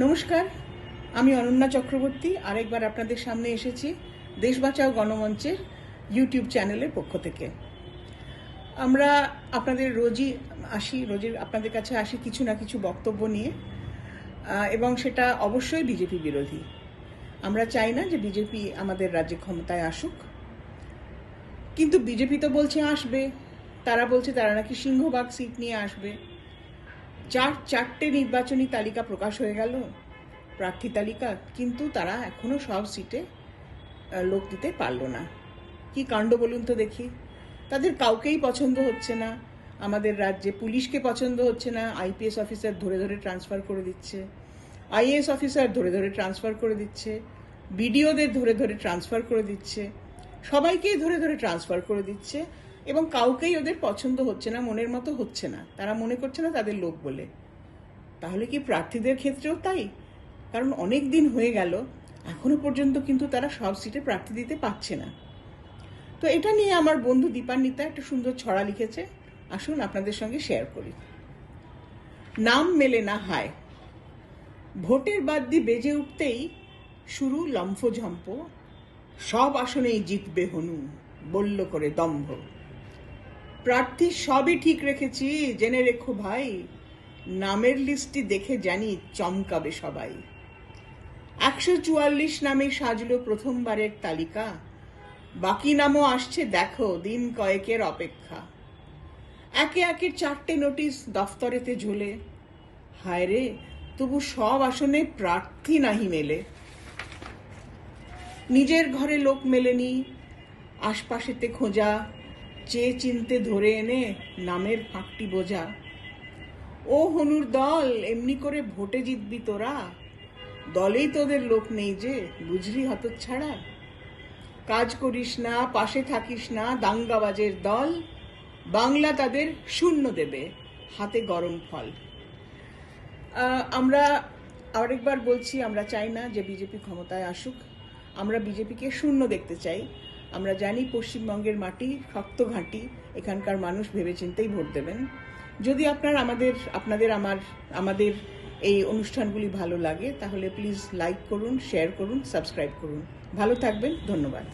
নমস্কার, আমি অনন্যা চক্রবর্তী আরেকবার আপনাদের সামনে এসেছি দেশ বাঁচাও গণমঞ্চের ইউটিউব চ্যানেলের পক্ষ থেকে। আমরা আপনাদের রোজই আপনাদের কাছে আসি কিছু না কিছু বক্তব্য নিয়ে, এবং সেটা অবশ্যই বিজেপি বিরোধী। আমরা চাই না যে বিজেপি আমাদের রাজ্যে ক্ষমতায় আসুক, কিন্তু বিজেপি তো বলছে আসবে। তারা বলছে তারা নাকি সিংহভাগ সিট নিয়ে আসবে। চারটে নির্বাচনী তালিকা প্রকাশ হয়ে গেল, প্রার্থী তালিকা, কিন্তু তারা এখনো সব সিটে লোক দিতে পারল না। কি কাণ্ড বলুন তো দেখি। তাদের কাউকেই পছন্দ হচ্ছে না। আমাদের রাজ্যে পুলিশকে পছন্দ হচ্ছে না, আইপিএস অফিসার ধরে ধরে ট্রান্সফার করে দিচ্ছে, আইএএস অফিসার ধরে ধরে ট্রান্সফার করে দিচ্ছে, বিডিওদের ধরে ধরে ট্রান্সফার করে দিচ্ছে, সবাইকেই ধরে ধরে ট্রান্সফার করে দিচ্ছে, এবং কাউকেই ওদের পছন্দ হচ্ছে না, মনের মতো হচ্ছে না। তারা মনে করছে না তাদের লোক বলে। তাহলে কি প্রার্থীদের ক্ষেত্রেও তাই? কারণ অনেক দিন হয়ে গেল, এখনো পর্যন্ত কিন্তু তারা সব সিটে প্রার্থী দিতে পারছে না। তো এটা নিয়ে আমার বন্ধু দীপান্বিতা একটা সুন্দর ছড়া লিখেছে, আসুন আপনাদের সঙ্গে শেয়ার করি। নাম মেলে না হায়, ভোটের বাদ্যি বেজে উঠতেই শুরু লম্ফঝম্প, সব আসনেই জিতবে হনু, বলল করে দম্ভ। প্রার্থী সবই ঠিক রেখেছি, জেনে রেখো ভাই, নামের লিস্টটি দেখে জানি চমকাবে সবাই। 144 নামে সাজলো প্রথমবারের তালিকা, বাকি নামও আসছে দেখো, দিন কয়েকের অপেক্ষা। একে একে 4টে নোটিশ দফতরেতে ঝোলে, হায় রে তবু সব আসনে প্রার্থী নাহি মেলে। নিজের ঘরে লোক মেলেনি, আশপাশেতে খোঁজা, চেয়ে চিনতে ধরে এনে নামের ফাঁকটি বোঝা। ও হনুর দল, এমনি করে ভোটে জিতবি তোরা, দলেই তোদের লোক নেই যে, বুঝলি হতচ্ছাড়া। কাজ করিস না, পাশে থাকিস না, দাঙ্গাবাজের দল, বাংলা তাদের শূন্য দেবে, হাতে গরম ফল। আমরা আরেকবার বলছি, আমরা চাই না যে বিজেপি ক্ষমতায় আসুক। আমরা বিজেপিকে শূন্য দেখতে চাই। আমরা জানি পশ্চিমবঙ্গের মাটি শক্ত ঘাঁটি, এখানকার মানুষ ভেবেচিন্তেই ভোট দেবেন। যদি আমাদের এই অনুষ্ঠানগুলি ভালো লাগে, তাহলে প্লিজ লাইক করুন, শেয়ার করুন, সাবস্ক্রাইব করুন। ভালো থাকবেন, ধন্যবাদ।